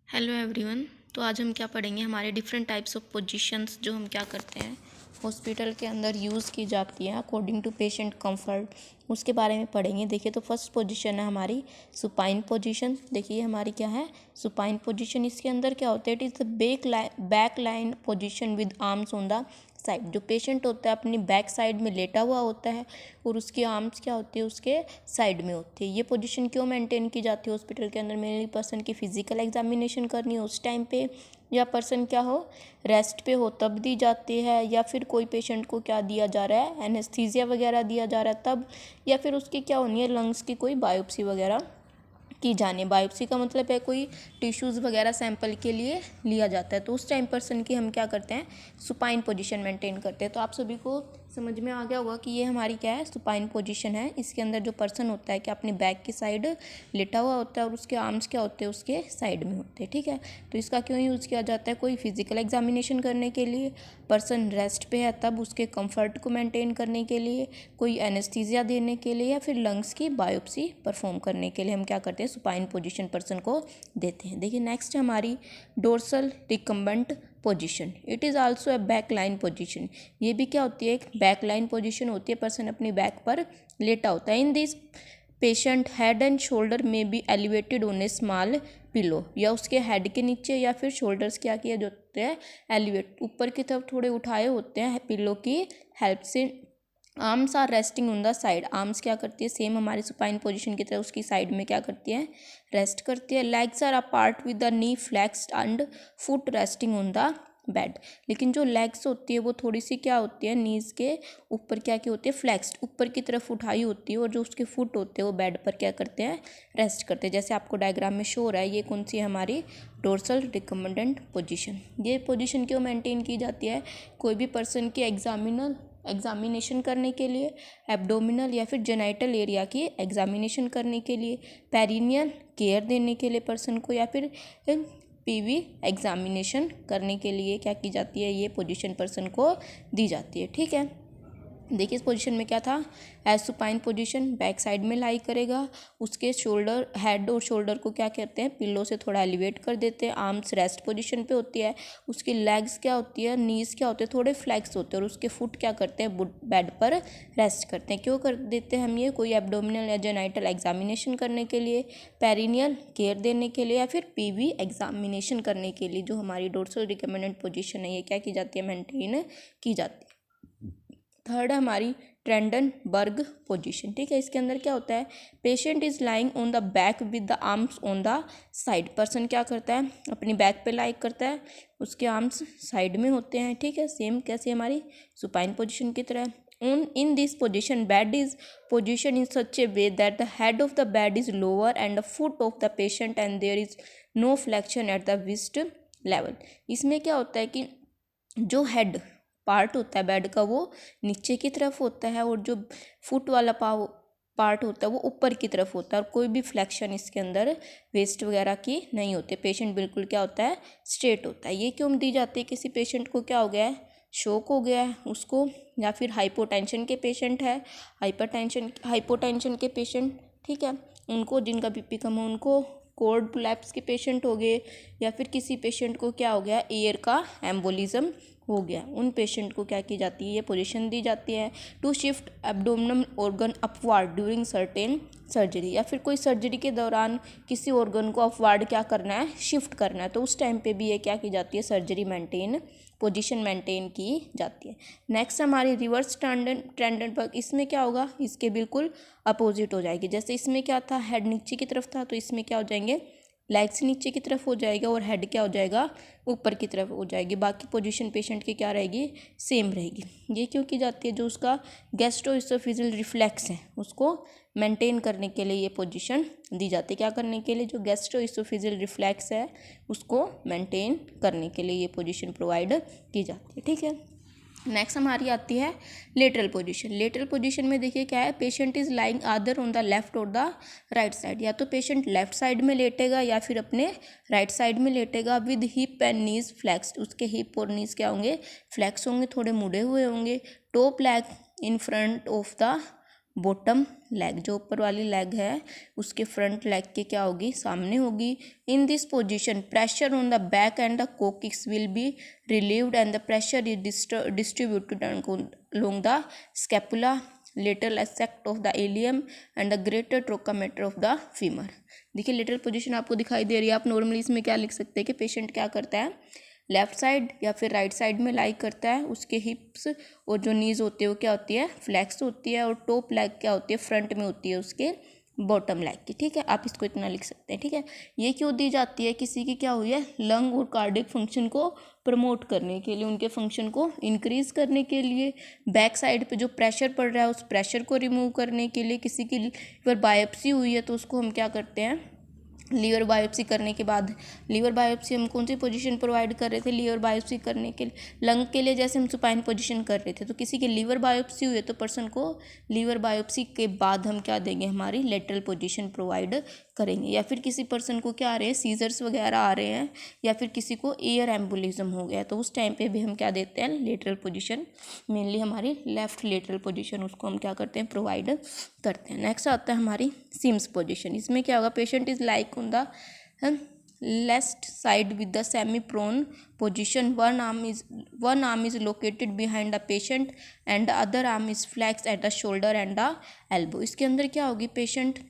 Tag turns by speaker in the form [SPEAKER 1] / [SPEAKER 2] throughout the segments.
[SPEAKER 1] Hello everyone. तो आज हम क्या पढ़ेंगे, हमारे डिफरेंट टाइप्स ऑफ पोजीशंस जो हम क्या करते हैं हॉस्पिटल के अंदर यूज़ की जाती हैं अकॉर्डिंग टू पेशेंट कंफर्ट, उसके बारे में पढ़ेंगे। देखिए, तो फर्स्ट पोजीशन है हमारी सुपाइन पोजीशन। देखिए हमारी क्या है, सुपाइन पोजीशन। इसके अंदर क्या होता है, it is the back line position with arms on the side. जो पेशेंट होता है अपनी बैक साइड में लेटा हुआ होता है और उसकी आर्म्स क्या होती है, उसके साइड में होती है। ये पोजीशन क्यों मेंटेन की जाती है हॉस्पिटल के अंदर? मेनली पर्सन की फिजिकल एग्जामिनेशन करनी हो उस टाइम पे, या पर्सन क्या हो रेस्ट पे हो तब दी जाती है, या फिर कोई पेशेंट को क्या दिया जा रहा है, एनेस्थीसिया वगैरह दिया जा रहा है तब, या फिर उसकी क्या होनी है, लंग्स की कोई बायोप्सी वगैरह की जानी है। बायोप्सी का मतलब है कोई टिश्यूज़ वगैरह सैंपल के लिए लिया जाता है, तो उस टाइम पर्सन की हम क्या करते हैं, सुपाइन पोजीशन मेंटेन करते हैं। तो आप सभी को समझ में आ गया होगा कि ये हमारी क्या है, सुपाइन पोजीशन है। इसके अंदर जो पर्सन होता है कि अपनी बैक की साइड लेटा हुआ होता है और उसके आर्म्स क्या होते हैं, उसके साइड में होते हैं। ठीक है, तो इसका क्यों यूज़ किया जाता है? कोई फिजिकल एग्जामिनेशन करने के लिए, पर्सन रेस्ट पे है तब उसके कंफर्ट को मेंटेन करने के लिए, कोई एनेस्थीसिया देने के लिए, या फिर लंग्स की बायोप्सी परफॉर्म करने के लिए हम क्या करते हैं, सुपाइन पोजीशन पर्सन को देते हैं। देखिए नेक्स्ट है हमारी dorsal recumbent position. It is also a back line position. ये भी क्या होती है, एक बैक लाइन पोजीशन होती है। पर्सन अपनी बैक पर लेटा होता है। In this patient head and shoulder में be elevated on a small pillow, या उसके हेड के नीचे या फिर शोल्डर्स क्या किए होते हैं, एलिवेट ऊपर की तरफ थोड़े उठाए होते हैं पिलो की हेल्प से। Arms are resting on the side. Arms क्या करती है, सेम हमारी सुपाइन पोजीशन की तरह उसकी साइड में क्या करती है, रेस्ट करती है। Legs are apart with the knee flexed and foot resting on the bed. लेकिन जो लेग्स होती है वो थोड़ी सी क्या होती है, नीज के ऊपर क्या की होती है, फ्लेक्स्ड ऊपर की तरफ उठाई होती है, और जो उसके फुट होते हैं वो बेड पर क्या करते हैं, रेस्ट करते हैं। जैसे आपको डायग्राम में शो हो रहा है, ये कौन सी है हमारी डोर्सल रिकम्बेंट पोजीशन। ये पोजीशन क्यों मेंटेन की जाती है? कोई भी पर्सन की एग्जामिनेशन करने के लिए, एब्डोमिनल या फिर जेनाइटल एरिया की एग्जामिनेशन करने के लिए, पेरिनियल केयर देने के लिए पर्सन को, या फिर पीवी एग्जामिनेशन करने के लिए क्या की जाती है, ये पोजीशन पर्सन को दी जाती है। ठीक है, देखिए इस पोजीशन में क्या था, as supine position back side में लाई करेगा, उसके शोल्डर हेड और शोल्डर को क्या कहते हैं, पिल्लो से थोड़ा एलिवेट कर देते हैं। आर्म्स रेस्ट पोजीशन पे होती है, उसकी लेग्स क्या होती है, नीज क्या होते हैं, थोड़े फ्लैक्स होते हैं, और उसके फुट क्या करते हैं, बेड पर रेस्ट करते हैं। क्यों कर देते हैं हम ये? कोई एब्डोमिनल या जेनाइटल एग्जामिनेशन करने के लिए, पेरिनियल केयर देने के लिए, या फिर पीवी एग्जामिनेशन करने के लिए। जो हमारी डोर्सल रिकमेंडेड पोजीशन है ये क्या की जाती है, मेंटेन की जाती है। थर्ड है हमारी ट्रेंडनबर्ग पोजीशन। ठीक है, इसके अंदर क्या होता है, patient is lying on the back with the arms on the side. Person क्या करता है, अपनी बैक पे लाई करता है, उसके आर्म्स साइड में होते हैं। ठीक है, सेम कैसे हमारी सुपाइन पोजीशन की तरह। in this position bed is positioned in such a way that the head of the bed is lower and the foot of the patient and there is no flexion at the wrist level। इसमें क्या होता है कि जो head part होता है bed का वो नीचे की तरफ होता है, और जो फुट वाला पार्ट होता है वो ऊपर की तरफ होता है, और कोई भी फ्लेक्शन इसके अंदर वेस्ट वगैरह की नहीं होती। पेशेंट बिल्कुल क्या होता है, स्ट्रेट होता है। ये क्यों दी जाती है? किसी पेशेंट को क्या हो गया है, शोक हो गया है उसको, या फिर हाइपोटेंशन के पेशेंट है, हाइपोटेंशन के पेशेंट, ठीक है, उनको जिनका बीपी कम हो, उनको कोर्ड कोलैप्स के पेशेंट हो गए, या फिर किसी पेशेंट को क्या हो गया, एयर का एम्बोलिज्म हो गया, उन पेशेंट को क्या की जाती है, ये पोजीशन दी जाती है। To shift abdominal organ upward during certain surgery, या फिर कोई सर्जरी के दौरान किसी ऑर्गन को अपवार्ड क्या करना है, शिफ्ट करना है, तो उस टाइम पे भी ये क्या की जाती है, सर्जरी पोजीशन मेंटेन की जाती है। नेक्स्ट हमारी रिवर्स ट्रेंडनबर्ग। इसमें क्या होगा, इसके बिल्कुल अपोजिट हो जाएगी। जैसे इसमें क्या था, हेड नीचे की तरफ था, तो इसमें क्या हो जाएंगे, लेग्स नीचे की तरफ हो जाएगा, और हेड क्या हो जाएगा, ऊपर की तरफ हो जाएगी। बाकी पोजीशन पेशेंट की क्या रहेगी, सेम रहेगी। ये क्यों की जाती है, जो उसका गैस्ट्रोइसोफेजियल रिफ्लेक्स है उसको मेंटेन करने के लिए ये पोजीशन दी जाती है। क्या करने के लिए, जो गैस्ट्रोइसोफेजियल रिफ्लेक्स है उसको मेंटेन करने के लिए ये पोजीशन प्रोवाइड की जाती है। ठीक है, नेक्स्ट हमारी आती है लेटरल पोजीशन। लेटरल पोजीशन में देखिए क्या है, पेशेंट इज लाइंग आदर ऑन द लेफ्ट और द राइट साइड। या तो पेशेंट लेफ्ट साइड में लेटेगा या फिर अपने राइट साइड में लेटेगा, with hip and knees flexed. उसके हिप और नीज क्या होंगे, फ्लैक्स होंगे, थोड़े मुड़े हुए होंगे। Top leg in front of the bottom leg, जो ऊपर वाली लेग है उसके फ्रंट लेग के क्या होगी, सामने होगी। In this position pressure on the back and the coccyx will be relieved and the pressure is distributed along the scapula, lateral aspect of the ilium and the greater trochanter of the femur। देखिए lateral position आपको दिखाई दे रही है। आप normally इसमें क्या लिख सकते हैं कि पेशेंट क्या करता है, लेफ्ट साइड या फिर राइट साइड में लाई करता है, उसके हिप्स और जो नीज होती है वो क्या होती है, फ्लैक्स होती है, और टॉप लेग क्या होती है, फ्रंट में होती है उसके बॉटम लेग की। ठीक है, आप इसको इतना लिख सकते हैं। ठीक है, ये क्यों दी जाती है, किसी की क्या हुई है, लंग और कार्डियक फंक्शन को प्रमोट करने के लिए, उनके फंक्शन को इंक्रीज करने के लिए, बैक साइड पे जो प्रेशर पड़ रहा है उस प्रेशर को रिमूव करने के लिए। किसी की लीवर बायोप्सी हुई है तो उसको हम क्या करते हैं, लीवर बायोप्सी करने के बाद, लीवर बायोप्सी हम कौन सी पोजीशन प्रोवाइड कर रहे थे, लीवर बायोप्सी करने के लिए लंग के लिए जैसे हम सुपाइन पोजीशन कर रहे थे, तो किसी की लीवर बायोप्सी हुई है तो पर्सन को लीवर बायोप्सी के बाद हम क्या देंगे, हमारी लेटरल पोजीशन प्रोवाइड करेंगे। या फिर किसी पर्सन को क्या आ रहे हैं, सीजर्स वगैरह आ रहे हैं, या फिर किसी को एयर एम्बोलिज्म हो गया, तो उस टाइम पे भी हम क्या देते हैं, लेटरल पोजीशन, मेनली हमारी लेफ्ट लेटरल पोजीशन, उसको हम क्या करते हैं, प्रोवाइड करते हैं। नेक्स्ट आता है हमारी सिम्स पोजीशन। इसमें क्या होगा, patient is like on the left side with the semi-prone position. One arm is located behind the patient and the other arm is flexed at the shoulder and the elbow। इसके अंदर क्या होगी, patient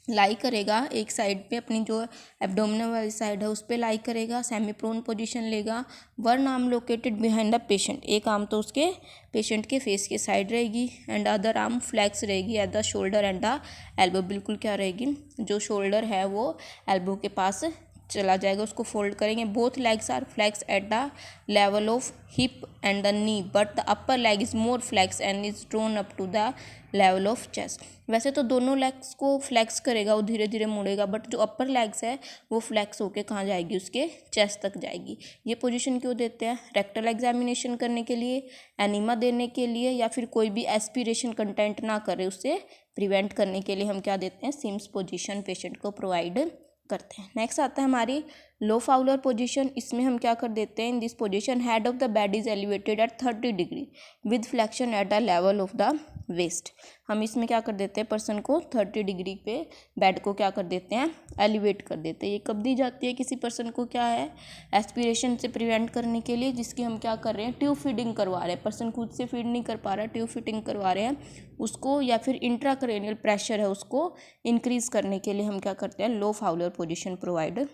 [SPEAKER 1] लाई करेगा एक side पे, अपनी जो abdominal वाली साइड है उस पर लाई करेगा, सेमी प्रोन पोजीशन लेगा। One arm located behind the patient, एक आर्म तो उसके पेशेंट के फेस के साइड रहेगी, एंड अदर आर्म फ्लैक्स रहेगी at the shoulder and the elbow, बिल्कुल क्या रहेगी, जो शोल्डर है वो एल्बो के पास चला जाएगा, उसको फोल्ड करेंगे। Both legs are flex at the level of hip and the knee, but the upper leg is more flex and is drawn up to the level of chest. वैसे तो दोनों लेग्स को flex करेगा, वो धीरे धीरे मुड़ेगा, but जो अपर legs है वो फ्लैक्स होके कहाँ जाएगी, उसके चेस्ट तक जाएगी। ये पोजीशन क्यों देते हैं, रेक्टल एग्जामिनेशन करने के लिए, एनीमा देने के लिए, या फिर कोई भी एस्पिरेशन कंटेंट ना करे उससे प्रिवेंट करने के लिए हम क्या देते हैं, सिम्स पोजीशन पेशेंट को प्रोवाइड करते हैं। नेक्स्ट आता है हमारी लो फाउलर पोजीशन। इसमें हम क्या कर देते हैं, in this position head of the bed is elevated at 30 degree with flexion at the level of the waist. हम इसमें क्या कर देते हैं, पर्सन को 30 डिग्री पे बेड को क्या कर देते हैं, एलिवेट कर देते हैं। ये कब दी जाती है, किसी पर्सन को क्या है, एस्पिरेशन से प्रिवेंट करने के लिए, जिसकी हम क्या कर रहे हैं, ट्यूब फीडिंग करवा रहे हैं, पर्सन खुद से फीड नहीं कर पा रहा, ट्यूब फीडिंग करवा रहे हैं उसको, या फिर इंट्राक्रेनियल प्रेशर है उसको इंक्रीज करने के लिए हम क्या करते हैं, लो फाउलर पोजीशन प्रोवाइड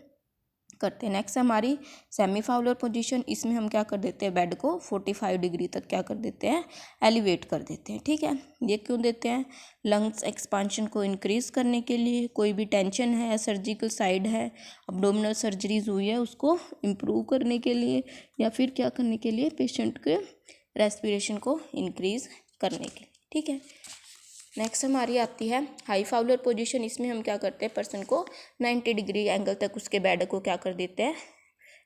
[SPEAKER 1] करते हैं। नेक्स्ट हमारी सेमी फाउलर पोजीशन। इसमें हम क्या कर देते हैं, बेड को 45 डिग्री तक क्या कर देते हैं, एलिवेट कर देते हैं। ठीक है, ये क्यों देते हैं, लंग्स एक्सपांशन को इंक्रीज करने के लिए, कोई भी टेंशन है, सर्जिकल साइड है, अब्डोमिनल सर्जरीज हुई है उसको इम्प्रूव करने के लिए, या फिर क्या करने के लिए, पेशेंट के रेस्पिरेशन को इंक्रीज करने के लिए। ठीक है, नेक्स्ट हमारी आती है हाई फाउलर पोजीशन। इसमें हम क्या करते हैं, पर्सन को 90 डिग्री एंगल तक उसके बेड को क्या कर देते हैं,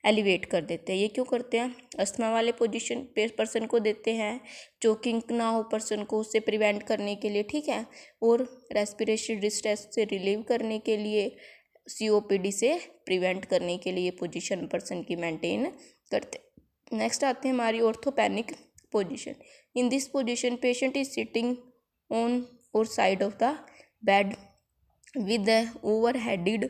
[SPEAKER 1] एलिवेट कर देते हैं। ये क्यों करते हैं, अस्थमा वाले पोजीशन पे पर्सन को देते हैं, चोकिंग ना हो पर्सन को, उससे प्रिवेंट करने के लिए। ठीक है, और रेस्पिरेटरी डिस्ट्रेस से रिलीव करने के लिए, COPD से प्रिवेंट करने के लिए पोजीशन पर्सन की मेंटेन करते। नेक्स्ट आते हैं हमारी orthopneic position. In this position patient is sitting on or side of the bed with the overheaded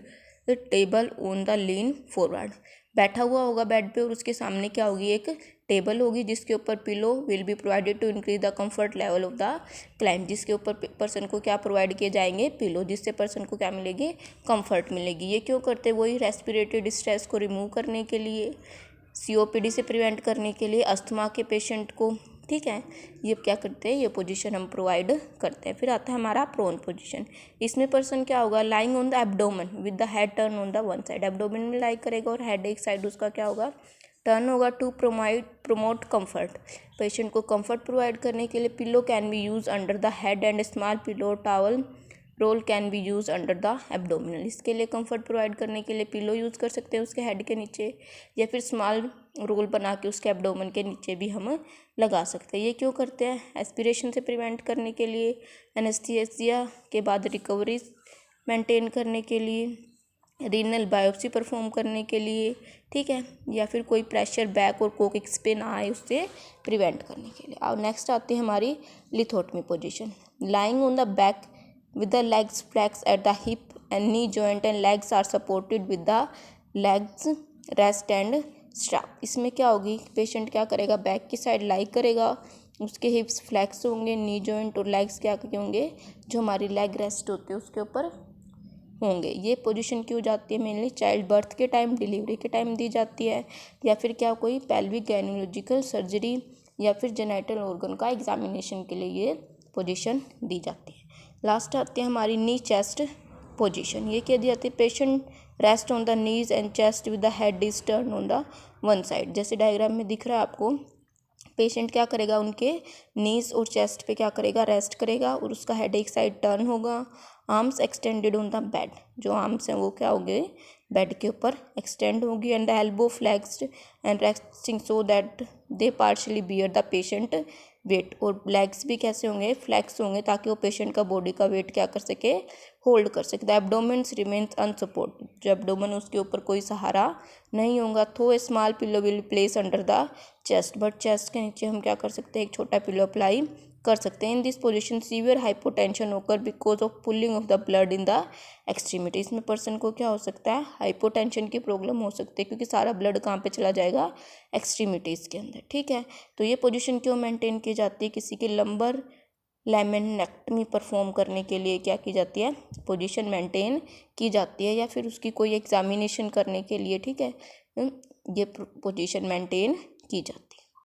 [SPEAKER 1] table on the lean forward। बैठा हुआ होगा बेड पे और उसके सामने क्या होगी, एक टेबल होगी जिसके ऊपर pillow will be provided to increase the comfort level of the client. जिसके ऊपर पर्सन को क्या प्रोवाइड किए जाएंगे, पिलो, जिससे पर्सन को क्या मिलेगी, कंफर्ट मिलेगी। ये क्यों करते हैं, वही रेस्पिरेटरी डिस्ट्रेस को रिमूव करने के लिए, COPD से प्रिवेंट करने के लिए, अस्थमा के पेशेंट को। ठीक है, ये क्या करते हैं, ये पोजीशन हम प्रोवाइड करते हैं। फिर आता है हमारा प्रोन पोजीशन। इसमें पर्सन क्या होगा, lying on the abdomen with the head turn on the one side, abdomen में लाई करेगा और हेड एक साइड उसका क्या होगा, टर्न होगा, टू प्रमोट कंफर्ट, पेशेंट को कंफर्ट प्रोवाइड करने के लिए। Pillow can be use under the head and small pillow towel roll can be use under the abdominal. इसके लिए कंफर्ट प्रोवाइड करने के लिए पिलो यूज़ कर सकते हैं उसके हेड के नीचे, या फिर स्मॉल रोल बना के उसके एब्डोमेन के नीचे भी हम लगा सकते हैं। ये क्यों करते हैं, एस्पिरेशन से प्रिवेंट करने के लिए, एनेस्थीसिया के बाद रिकवरी मेंटेन करने के लिए, रीनल बायोप्सी परफॉर्म करने के लिए। ठीक है, या फिर कोई प्रेशर बैक और कोकिक्स पे ना आए उससे प्रिवेंट करने के लिए। और नेक्स्ट आती है हमारी लिथोटमी position. lying on the back with the legs flexed at the hip and knee joint and legs are supported with the legs rest and strap। इसमें क्या होगी, पेशेंट क्या करेगा, बैक की साइड लाई करेगा, उसके हिप्स फ्लैक्स होंगे, नी जॉइंट और लेग्स क्या होंगे, जो हमारी लेग रेस्ट होती है उसके ऊपर होंगे। ये पोजीशन क्यों जाती है, मेनली चाइल्ड बर्थ के टाइम, डिलीवरी के टाइम दी जाती है, या फिर क्या कोई पेल्विक गायनोलॉजिकल सर्जरी या फिर जेनिटल ऑर्गन का एग्जामिनेशन के लिए ये पोजीशन दी जाती है। लास्ट आती है हमारी नी चेस्ट पोजीशन। ये क्या दी जाती है, patient rest on the knees and chest with the head is turn on the one side. जैसे डायग्राम में दिख रहा है आपको, पेशेंट क्या करेगा, उनके नीज और चेस्ट पे क्या करेगा, रेस्ट करेगा और उसका हेड एक साइड टर्न होगा, arms extended on the bed, जो आर्म्स हैं वो क्या होंगे, बेड के ऊपर एक्सटेंड होगी, and the elbow flexed and resting so that they partially bear the patient weight, और लेग्स भी कैसे होंगे, फ्लैक्स होंगे, ताकि वो पेशेंट का बॉडी का वेट क्या कर सके, होल्ड कर सके। द एब्डोमेन्स रिमेन्स अनसपोर्टेड, जो एब्डोमेन उसके ऊपर कोई सहारा नहीं होगा। Though a small pillow will place under the chest, but chest के नीचे हम क्या कर सकते हैं, एक छोटा पिलो अप्लाई कर सकते हैं। In this position severe hypotension occur because of pooling of the blood in the extremity. इसमें पर्सन को क्या हो सकता है, हाइपोटेंशन की प्रॉब्लम हो सकती है, क्योंकि सारा ब्लड कहाँ पे चला जाएगा, एक्सट्रीमिटीज़ के अंदर। ठीक है, तो ये पोजीशन क्यों मेंटेन की जाती है, किसी की लंबर लैमिनेक्टमी परफॉर्म करने के लिए क्या की जाती है, पोजीशन मेंटेन की जाती है, या फिर उसकी कोई एग्जामिनेशन करने के लिए, ठीक है, ये पोजीशन मेंटेन की जाती है।